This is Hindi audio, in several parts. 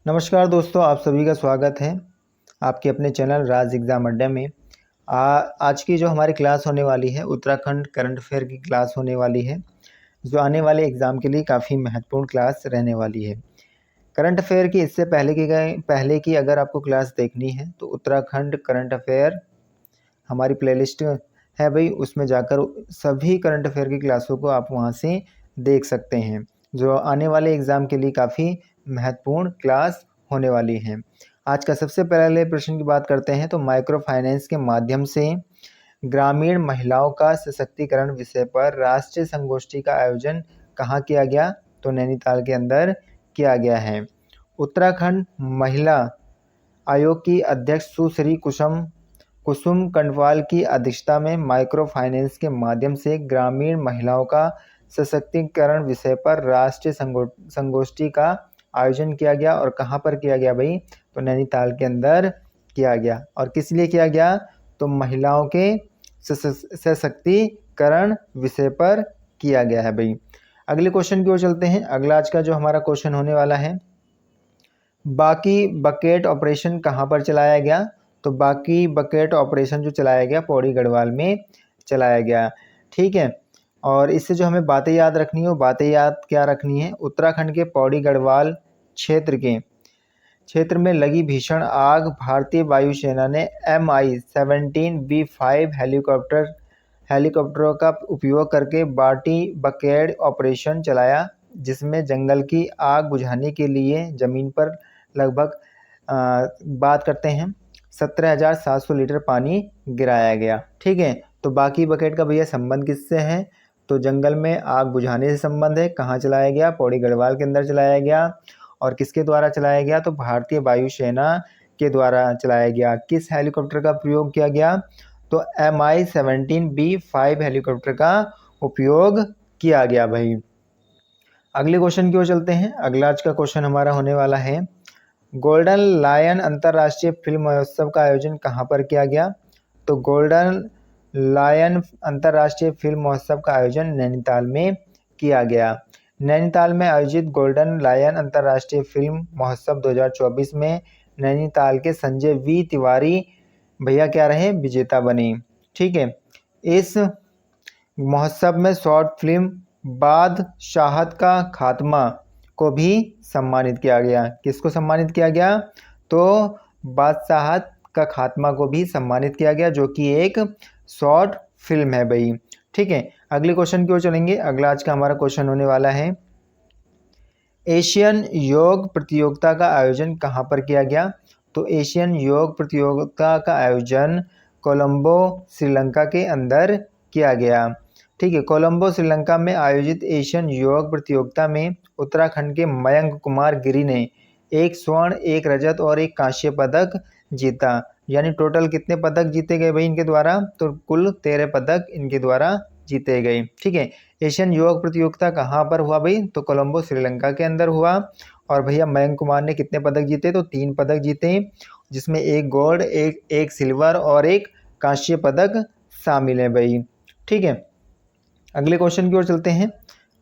नमस्कार दोस्तों, आप सभी का स्वागत है आपके अपने चैनल राज एग्ज़ाम अड्डा में। आज की जो हमारी क्लास होने वाली है उत्तराखंड करंट अफेयर की क्लास होने वाली है, जो आने वाले एग्ज़ाम के लिए काफ़ी महत्वपूर्ण क्लास रहने वाली है। करंट अफेयर की इससे पहले की अगर आपको क्लास देखनी है तो उत्तराखंड करंट अफेयर हमारी प्लेलिस्ट है भाई, उसमें जाकर सभी करंट अफेयर की क्लासों को आप वहाँ से देख सकते हैं, जो आने वाले एग्ज़ाम के लिए काफ़ी महत्वपूर्ण क्लास होने वाली है। आज का सबसे पहले प्रश्न की बात करते हैं तो माइक्रो फाइनेंस के माध्यम से ग्रामीण महिलाओं का सशक्तिकरण विषय पर राष्ट्रीय संगोष्ठी का आयोजन कहाँ किया गया? तो नैनीताल के अंदर किया गया है। उत्तराखंड महिला आयोग की अध्यक्ष सुश्री कुसुम कंडवाल की अध्यक्षता में माइक्रो फाइनेंस के माध्यम से ग्रामीण महिलाओं का सशक्तिकरण विषय पर राष्ट्रीय संगोष्ठी का आयोजन किया गया। और कहाँ पर किया गया भाई? तो नैनीताल के अंदर किया गया। और किस लिए किया गया? तो महिलाओं के सशक्तिकरण विषय पर किया गया है भाई। अगले क्वेश्चन की ओर चलते हैं। अगला आज का जो हमारा क्वेश्चन होने वाला है, बाकी बकेट ऑपरेशन कहाँ पर चलाया गया? तो बाकी बकेट ऑपरेशन जो चलाया गया पौड़ी गढ़वाल में चलाया गया। ठीक है, और इससे जो हमें बातें याद रखनी है वो बातें याद क्या रखनी है? उत्तराखंड के पौड़ी गढ़वाल क्षेत्र में लगी भीषण आग, भारतीय वायुसेना ने MI-17V5 हेलीकॉप्टरों का उपयोग करके बाकी बकेट ऑपरेशन चलाया, जिसमें जंगल की आग बुझाने के लिए जमीन पर लगभग बात करते हैं 17,700 लीटर पानी गिराया गया। ठीक है, तो बाकी बकेट का भैया संबंध किससे है? तो जंगल में आग बुझाने से संबंध है। कहाँ चलाया गया? पौड़ी गढ़वाल के अंदर चलाया गया। और किसके द्वारा चलाया गया? तो भारतीय वायुसेना के द्वारा चलाया गया। किस हेलीकॉप्टर का प्रयोग किया गया? तो MI-17V5 हेलीकॉप्टर का उपयोग किया गया भाई। अगले क्वेश्चन की ओर चलते हैं। अगला आज का क्वेश्चन हमारा होने वाला है, गोल्डन लायन अंतर्राष्ट्रीय फिल्म महोत्सव का आयोजन कहाँ पर किया गया? तो गोल्डन लायन अंतर्राष्ट्रीय फिल्म महोत्सव का आयोजन नैनीताल में किया गया। नैनीताल में आयोजित गोल्डन लायन अंतर्राष्ट्रीय फिल्म महोत्सव 2024 में नैनीताल के संजय वी तिवारी भैया क्या रहे? विजेता बने। ठीक है, इस महोत्सव में शॉर्ट फिल्म बादशाहत का खात्मा को भी सम्मानित किया गया। किसको सम्मानित किया गया? तो बादशाहत का खात्मा को भी सम्मानित किया गया, जो कि एक शॉर्ट फिल्म है भाई। ठीक है, अगले क्वेश्चन की ओर चलेंगे। अगला आज का हमारा क्वेश्चन होने वाला है, एशियन योग प्रतियोगिता का आयोजन कहाँ पर किया गया? तो एशियन योग प्रतियोगिता का आयोजन कोलंबो श्रीलंका के अंदर किया गया। ठीक है, कोलंबो श्रीलंका में आयोजित एशियन योग प्रतियोगिता में उत्तराखंड के मयंक कुमार गिरी ने 1 स्वर्ण, 1 रजत और 1 कांस्य पदक जीता। यानी टोटल कितने पदक जीते गए भाई इनके द्वारा? तो कुल 13 पदक इनके द्वारा जीते गए। ठीक है, एशियन योग प्रतियोगिता कहाँ पर हुआ भाई? तो कोलंबो श्रीलंका के अंदर हुआ। और भैया मयंक कुमार ने कितने पदक जीते? तो 3 पदक जीते, जिसमें 1 गोल्ड, एक सिल्वर और 1 कांस्य पदक शामिल है भाई। ठीक है, अगले क्वेश्चन की ओर चलते हैं।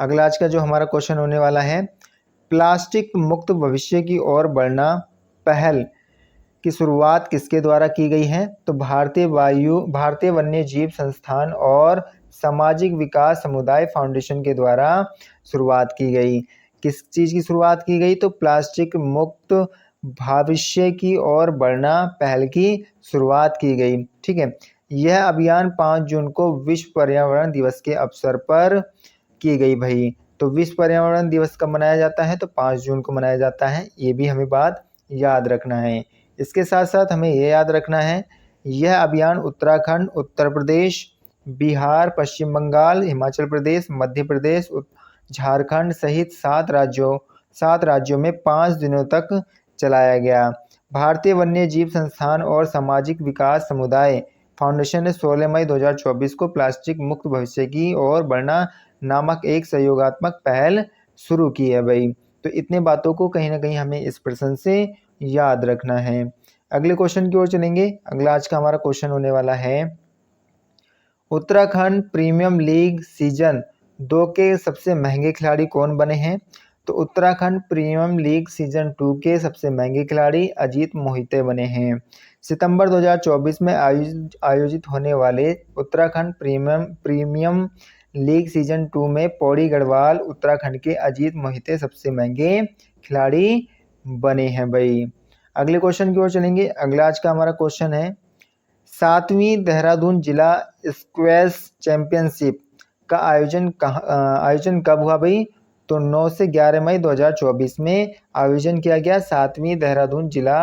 अगला आज का जो हमारा क्वेश्चन होने वाला है, प्लास्टिक मुक्त भविष्य की ओर बढ़ना पहल की शुरुआत किसके द्वारा की गई है? तो भारतीय वन्य जीव संस्थान और सामाजिक विकास समुदाय फाउंडेशन के द्वारा शुरुआत की गई। किस चीज़ की शुरुआत की गई? तो प्लास्टिक मुक्त भविष्य की ओर बढ़ना पहल की शुरुआत की गई। ठीक है, यह अभियान 5 जून को विश्व पर्यावरण दिवस के अवसर पर की गई भाई। तो विश्व पर्यावरण दिवस कब मनाया जाता है? तो 5 जून को मनाया जाता है। ये भी हमें बात याद रखना है। इसके साथ साथ हमें ये याद रखना है, यह अभियान उत्तराखंड, उत्तर प्रदेश, बिहार, पश्चिम बंगाल, हिमाचल प्रदेश, मध्य प्रदेश, झारखंड सहित 7 राज्यों में 5 दिनों तक चलाया गया। भारतीय वन्य जीव संस्थान और सामाजिक विकास समुदाय फाउंडेशन ने 16 मई 2024 को प्लास्टिक मुक्त भविष्य की ओर बढ़ना नामक एक सहयोगात्मक पहल शुरू की है भाई। तो इतने बातों को कहीं ना कहीं हमें इस प्रश्न से याद रखना है। अगले क्वेश्चन की ओर चलेंगे। अगला आज का हमारा क्वेश्चन होने वाला है, उत्तराखंड प्रीमियम लीग सीजन 2 के सबसे महंगे खिलाड़ी कौन बने हैं? तो उत्तराखंड प्रीमियम लीग सीजन 2 के सबसे महंगे खिलाड़ी अजीत मोहिते बने हैं। सितंबर 2024 में आयोजित होने वाले उत्तराखंड प्रीमियम लीग सीजन 2 में पौड़ी गढ़वाल उत्तराखंड के अजीत मोहिते सबसे महंगे खिलाड़ी बने हैं भाई। अगले क्वेश्चन की ओर चलेंगे। अगला आज का हमारा क्वेश्चन है 7वीं देहरादून जिला स्क्वैश चैंपियनशिप का आयोजन कब हुआ भाई? तो 9 से 11 मई 2024 में आयोजन किया गया 7वीं देहरादून जिला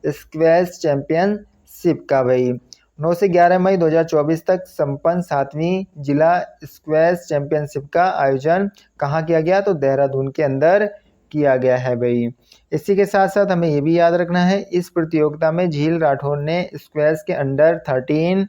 स्क्वैश चैंपियनशिप का भाई। 9 से 11 मई 2024 तक संपन्न 7वीं जिला स्क्वैश चैंपियनशिप का आयोजन कहाँ किया गया? तो देहरादून के अंदर किया गया है भाई। इसी के साथ साथ हमें ये भी याद रखना है, इस प्रतियोगिता में झील राठौर ने स्क्वैश के अंडर 13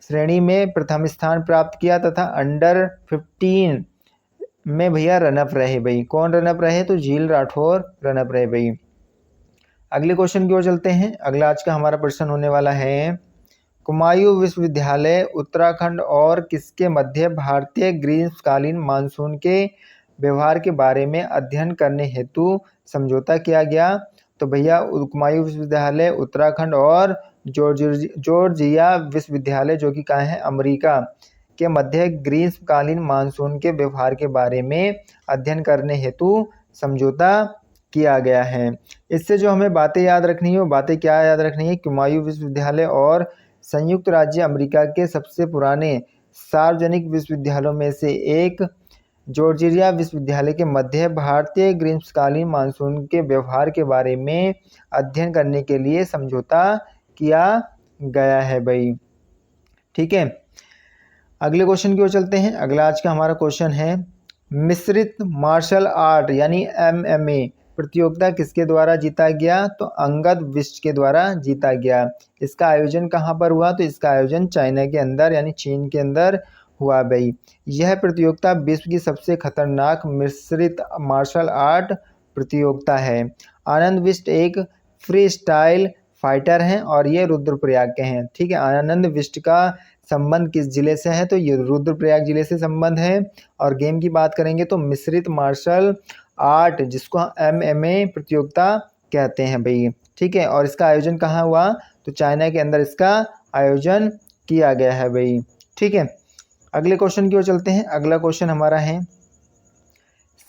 श्रेणी में प्रथम स्थान प्राप्त किया तथा अंडर 15 में भैया रनअप रहे भाई। कौन रनअप रहे? तो झील राठौर रनअप रहे भाई। अगले क्वेश्चन की ओर चलते हैं। अगला आज का हमारा प्रश्न होने वाला है कुमायूं विश्वविद्यालय उत्तराखंड और किसके मध्य भारतीय ग्रीष्मकालीन मानसून के व्यवहार के बारे में अध्ययन करने हेतु समझौता किया गया? तो भैया कुमायूं विश्वविद्यालय उत्तराखंड और जॉर्जिया विश्वविद्यालय जो कि कहाँ है? अमेरिका के मध्य ग्रीष्मकालीन मानसून के व्यवहार के बारे में अध्ययन करने हेतु समझौता किया गया है। इससे जो हमें बातें याद रखनी है वो बातें क्या याद रखनी है? कुमायूं विश्वविद्यालय और संयुक्त राज्य अमेरिका के सबसे पुराने सार्वजनिक विश्वविद्यालयों में से एक जॉर्जिया विश्वविद्यालय के मध्य भारतीय ग्रीष्मकालीन मानसून के व्यवहार के बारे में अध्ययन करने के लिए समझौता किया गया है भाई। ठीक है, अगले क्वेश्चन की ओर चलते हैं। अगला आज का हमारा क्वेश्चन है मिश्रित मार्शल आर्ट यानी MMA प्रतियोगिता किसके द्वारा जीता गया? तो अंगद बिष्ट के द्वारा जीता गया। इसका आयोजन कहाँ पर हुआ? तो इसका आयोजन चाइना के अंदर यानी चीन के अंदर हुआ भाई। यह प्रतियोगिता विश्व की सबसे खतरनाक मिश्रित मार्शल आर्ट प्रतियोगिता है। आनंद बिष्ट एक फ्री स्टाइल फाइटर हैं और ये रुद्रप्रयाग के हैं। ठीक है, आनंद बिष्ट का संबंध किस जिले से है? तो ये रुद्रप्रयाग जिले से संबंध है। और गेम की बात करेंगे तो मिश्रित मार्शल आर्ट जिसको MMA प्रतियोगिता कहते हैं भाई। ठीक है, और इसका आयोजन कहाँ हुआ? तो चाइना के अंदर इसका आयोजन किया गया है भाई। ठीक है, अगले क्वेश्चन की ओर चलते हैं। अगला क्वेश्चन हमारा है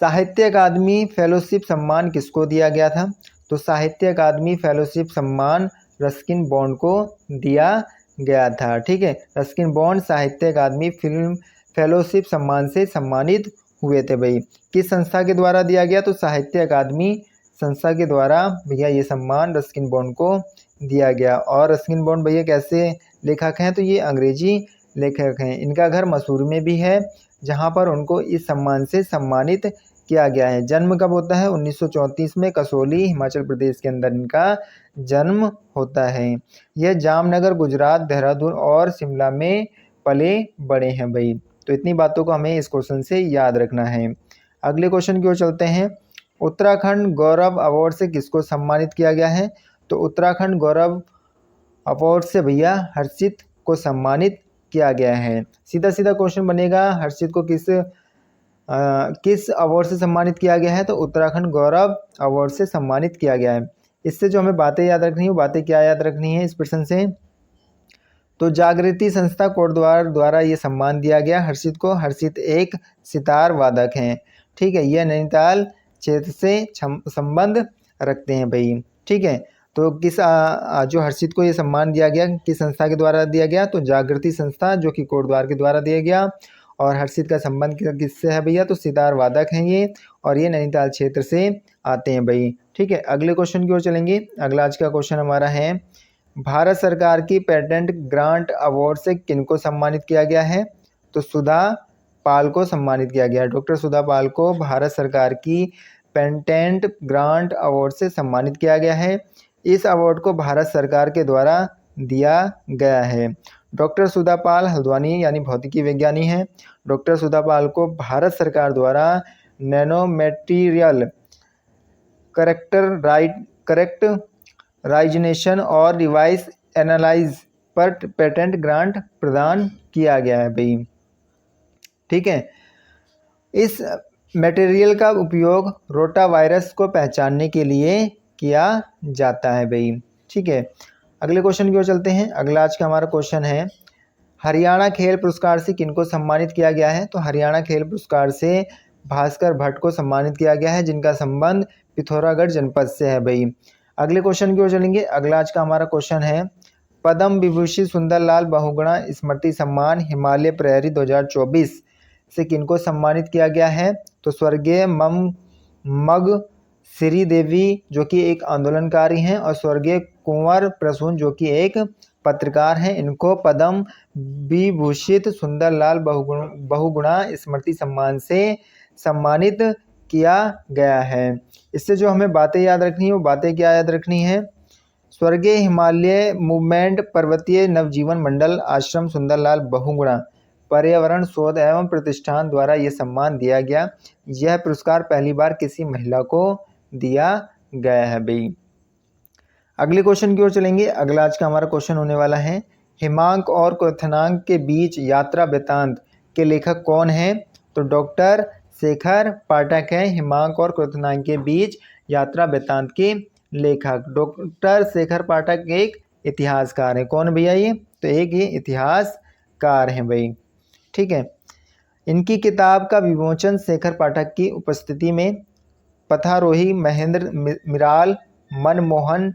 साहित्य अकादमी फेलोशिप सम्मान किसको दिया गया था? तो साहित्य अकादमी फेलोशिप सम्मान रस्किन बॉन्ड को दिया गया था। ठीक है, रस्किन बॉन्ड साहित्य अकादमी फिल्म फेलोशिप सम्मान से सम्मानित हुए थे भाई। किस संस्था के द्वारा दिया गया? तो साहित्य अकादमी संस्था के द्वारा भैया ये सम्मान रस्किन बॉन्ड को दिया गया। और रस्किन बॉन्ड भैया कैसे लेखक हैं? तो ये अंग्रेजी लेखक हैं। इनका घर मसूरी में भी है जहाँ पर उनको इस सम्मान से सम्मानित किया गया है। जन्म कब होता है? 1934 में कसौली हिमाचल प्रदेश के अंदर इनका जन्म होता है। यह जामनगर गुजरात देहरादून और शिमला में पले बड़े हैं भाई। तो इतनी बातों को हमें इस क्वेश्चन से याद रखना है। अगले क्वेश्चन की ओर चलते हैं। उत्तराखंड गौरव अवार्ड से किसको सम्मानित किया गया है? तो उत्तराखंड गौरव अवार्ड से भैया हर्षित को सम्मानित किया गया है। सीधा सीधा क्वेश्चन बनेगा, हर्षित को किस अवार्ड से सम्मानित किया गया है? तो उत्तराखंड गौरव अवार्ड से सम्मानित किया गया है। इससे जो हमें बातें याद रखनी है वो बातें क्या याद रखनी है इस प्रश्न से? तो जागृति संस्था कोटद्वार द्वारा ये सम्मान दिया गया हर्षित को। हर्षित एक सितार वादक हैं। ठीक है, यह नैनीताल क्षेत्र से संबंध रखते हैं भाई। ठीक है, तो किस जो हर्षित को ये सम्मान दिया गया किस संस्था के द्वारा दिया गया? तो जागृति संस्था जो कि कोटद्वार के द्वारा दिया गया। और हर्षित का संबंध किससे है भैया? तो सितार वादक हैं ये और ये नैनीताल क्षेत्र से आते हैं भाई। ठीक है, अगले क्वेश्चन की ओर चलेंगे। अगला आज का क्वेश्चन हमारा है भारत सरकार की पेटेंट ग्रांट अवार्ड से किनको सम्मानित किया गया है? तो सुधा पाल को सम्मानित किया गया। डॉक्टर सुधा पाल को भारत सरकार की पेटेंट ग्रांट अवार्ड से सम्मानित किया गया है। इस अवार्ड को भारत सरकार के द्वारा दिया गया है। डॉक्टर सुधा पाल हल्द्वानी यानी भौतिकी विज्ञानी हैं। डॉक्टर सुधा पाल को भारत सरकार द्वारा नैनो मटेरियल करेक्टराइजेशन और रिवाइज एनालाइज पर पेटेंट ग्रांट प्रदान किया गया है भाई। ठीक है, इस मटेरियल का उपयोग रोटा वायरस को पहचानने के लिए किया जाता है भाई। ठीक है, अगले क्वेश्चन की ओर चलते हैं। अगला आज का हमारा क्वेश्चन है, हरियाणा खेल पुरस्कार से किनको सम्मानित किया गया है? तो हरियाणा खेल पुरस्कार से भास्कर भट्ट को सम्मानित किया गया है, जिनका संबंध पिथौरागढ़ जनपद से है भाई। अगले क्वेश्चन की ओर चलेंगे। अगला आज का हमारा क्वेश्चन है, पद्म विभूषित सुंदरलाल बहुगुणा स्मृति सम्मान हिमालय प्रहरी 2024 से किनको सम्मानित किया गया है? तो स्वर्गीय मग श्री देवी जो कि एक आंदोलनकारी हैं और स्वर्गीय कुंवर प्रसून जो कि एक पत्रकार हैं, इनको पद्म विभूषित सुंदरलाल बहुगुणा स्मृति सम्मान से सम्मानित किया गया है। इससे जो हमें बातें याद रखनी है वो बातें क्या याद रखनी है? स्वर्गीय हिमालय मूवमेंट पर्वतीय नवजीवन मंडल आश्रम सुंदरलाल बहुगुणा पर्यावरण शोध एवं प्रतिष्ठान द्वारा ये सम्मान दिया गया। यह पुरस्कार पहली बार किसी महिला को दिया गया है भाई। अगले क्वेश्चन की ओर चलेंगे। अगला आज का हमारा क्वेश्चन होने वाला है, हिमांक और क्वथनांक के बीच यात्रा वृत्तांत के लेखक कौन है? तो डॉक्टर शेखर पाठक है हिमांक और क्वथनांक के बीच यात्रा वृत्तांत के लेखक। डॉक्टर शेखर पाठक एक इतिहासकार है। कौन भैया ये? तो एक ये इतिहासकार हैं भाई। ठीक है, इनकी किताब का विमोचन शेखर पाठक की उपस्थिति में पथारोही महेंद्र मिराल, मनमोहन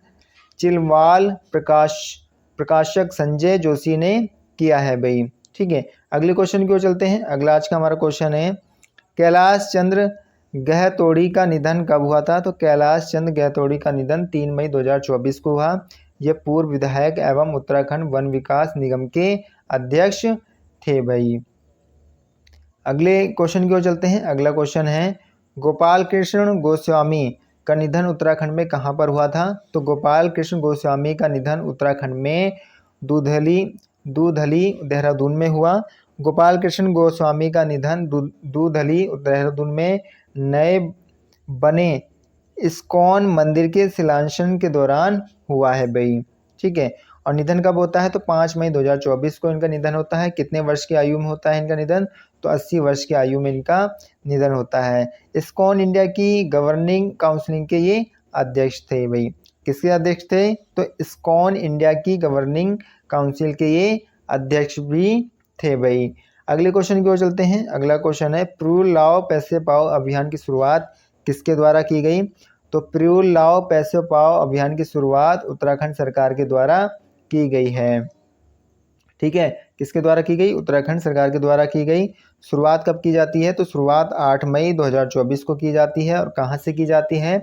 चिलवाल, प्रकाशक संजय जोशी ने किया है भाई। ठीक है, अगले क्वेश्चन की ओर चलते हैं। अगला आज का हमारा क्वेश्चन है, कैलाश चंद्र गहतोड़ी का निधन कब हुआ था? तो कैलाश चंद्र गहतोड़ी का निधन 3 मई 2024 को हुआ। यह पूर्व विधायक एवं उत्तराखंड वन विकास निगम के अध्यक्ष थे भाई। अगले क्वेश्चन की ओर चलते हैं। अगला क्वेश्चन है, गोपाल कृष्ण गोस्वामी का निधन उत्तराखंड में कहाँ पर हुआ था? तो गोपाल कृष्ण गोस्वामी का निधन उत्तराखंड में दूधली देहरादून में हुआ। गोपाल कृष्ण गोस्वामी का निधन दूधली देहरादून में नए बने इस्कॉन मंदिर के शिलान्यासन के दौरान हुआ है भाई। ठीक है, और निधन कब होता है? तो 5 मई 2024 को इनका निधन होता है। कितने वर्ष की आयु में होता है इनका निधन? तो 80 वर्ष की आयु में इनका निधन होता है। इस्कॉन इंडिया की गवर्निंग काउंसिल के ये अध्यक्ष थे भाई। किसके अध्यक्ष थे? तो इस्कॉन इंडिया की गवर्निंग काउंसिल के ये अध्यक्ष भी थे भाई। अगले क्वेश्चन की ओर चलते हैं। अगला क्वेश्चन है, प्रूल लाओ पैसे पाओ अभियान की शुरुआत किसके द्वारा की गई? तो प्रूल लाओ पैसे पाओ अभियान की शुरुआत उत्तराखंड सरकार के द्वारा की गई है। ठीक है, किसके द्वारा की गई? उत्तराखंड सरकार के द्वारा की गई। शुरुआत कब की जाती है? तो शुरुआत 8 मई 2024 को की जाती है। और कहाँ से की जाती है?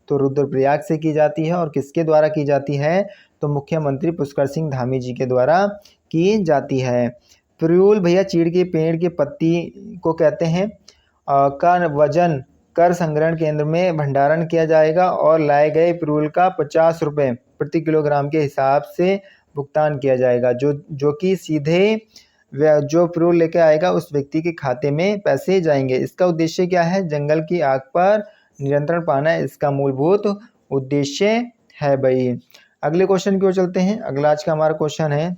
तो रुद्रप्रयाग से की जाती है। और किसके द्वारा की जाती है? तो मुख्यमंत्री पुष्कर सिंह धामी जी के द्वारा की जाती है। प्रूल भैया चीड़ के पेड़ की पत्ती को कहते हैं। का वजन कर संग्रहण केंद्र में भंडारण किया जाएगा और लाए गए प्रूल का 50 रुपये प्रति किलोग्राम के हिसाब से भुगतान किया जाएगा, जो कि सीधे जो प्रूल लेके आएगा उस व्यक्ति के खाते में पैसे जाएंगे। इसका उद्देश्य क्या है? जंगल की आग पर नियंत्रण पाना इसका मूलभूत उद्देश्य है भाई। अगले क्वेश्चन की ओर चलते हैं। अगला आज का हमारा क्वेश्चन है,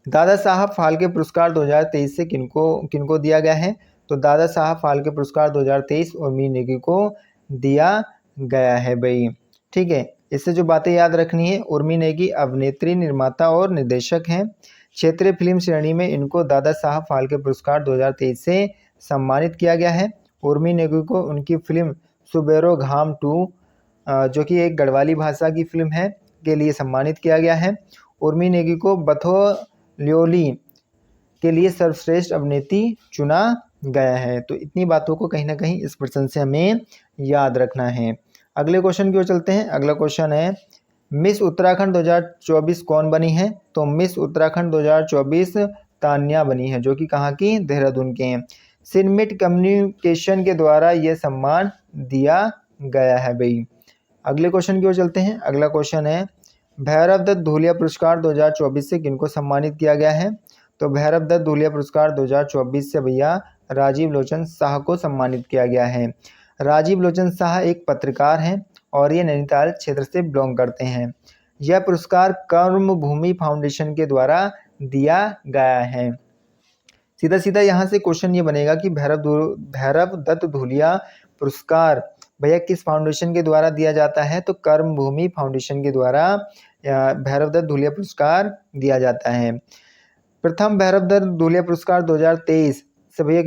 दादा साहब फाल्के पुरस्कार 2023 से किनको दिया गया है? तो दादा साहब फाल्के पुरस्कार 2023 उर्मी नेगी को दिया गया है भाई। ठीक है, इससे जो बातें याद रखनी है, उर्मी नेगी अभिनेत्री, निर्माता और निर्देशक हैं। क्षेत्रीय फिल्म श्रेणी में इनको दादा साहब फाल्के पुरस्कार 2023 से सम्मानित किया गया है। उर्मी नेगी को उनकी फिल्म सुबेरो घाम 2 जो कि एक गढ़वाली भाषा की फिल्म है के लिए सम्मानित किया गया है। उर्मी नेगी को बथोल्योली के लिए सर्वश्रेष्ठ अभिनेत्री चुना गया है। तो इतनी बातों को कहीं ना कहीं इस प्रश्न से हमें याद रखना है। अगले क्वेश्चन की ओर चलते हैं। अगला क्वेश्चन है, मिस उत्तराखंड 2024 कौन बनी है? तो मिस उत्तराखंड 2024 तान्या बनी है, जो कि कहाँ की? देहरादून के हैं। सिनमिट कम्युनिकेशन के द्वारा यह सम्मान दिया गया है भाई। अगले क्वेश्चन की ओर चलते हैं। अगला क्वेश्चन है, भैरव दत्त धूलिया पुरस्कार 2024 से किनको सम्मानित किया गया है? तो भैरव दत्त धूलिया पुरस्कार 2024 से भैया राजीव लोचन शाह को सम्मानित किया गया है। राजीव लोचन शाह एक पत्रकार हैं और ये नैनीताल क्षेत्र से बिलोंग करते हैं। यह पुरस्कार कर्मभूमि फाउंडेशन के द्वारा दिया गया है। सीधा सीधा यहाँ से क्वेश्चन ये बनेगा कि भैरव दत्त धुलिया पुरस्कार भैया किस फाउंडेशन के द्वारा दिया जाता है? तो कर्मभूमि फाउंडेशन के द्वारा भैरव दत्त धुलिया पुरस्कार दिया जाता है। प्रथम भैरव दत्त धुलिया पुरस्कार 2023 से भैया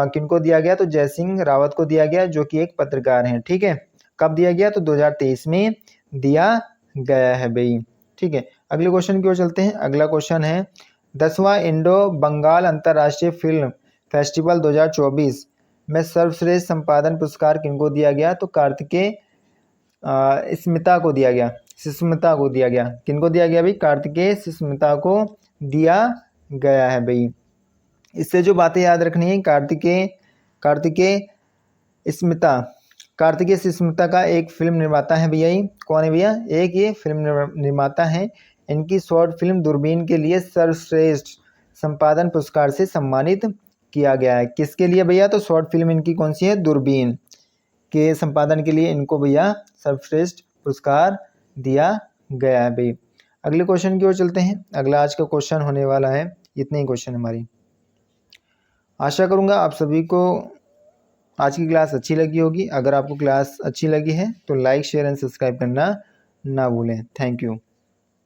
किनको दिया गया? तो जय सिंह रावत को दिया गया, जो कि एक पत्रकार हैं। ठीक है, कब दिया गया? तो 2023 में दिया गया है भाई। ठीक है, अगले क्वेश्चन की ओर चलते हैं। अगला क्वेश्चन है 10वां इंडो बंगाल अंतर्राष्ट्रीय फिल्म फेस्टिवल 2024 में सर्वश्रेष्ठ संपादन पुरस्कार किनको दिया गया? तो कार्तिकेय स्मिता को दिया गया, सुष्मिता को दिया गया। किनको दिया गया भाई? कार्तिकेय सुष्मिता को दिया गया है भाई। इससे जो बातें याद रखनी है, कार्तिकेय सुष्मिता का एक फिल्म निर्माता है भैया। ये कौन है भैया? एक ये फिल्म निर्माता है। इनकी शॉर्ट फिल्म दूरबीन के लिए सर्वश्रेष्ठ संपादन पुरस्कार से सम्मानित किया गया है। किसके लिए भैया? तो शॉर्ट फिल्म इनकी कौन सी है? दूरबीन के संपादन के लिए इनको भैया सर्वश्रेष्ठ पुरस्कार दिया गया है भाई। अगले क्वेश्चन की ओर चलते हैं। अगला आज का क्वेश्चन होने वाला है, इतने ही क्वेश्चन हमारी। आशा करूँगा आप सभी को आज की क्लास अच्छी लगी होगी। अगर आपको क्लास अच्छी लगी है तो लाइक शेयर एंड सब्सक्राइब करना ना भूलें। Thank you.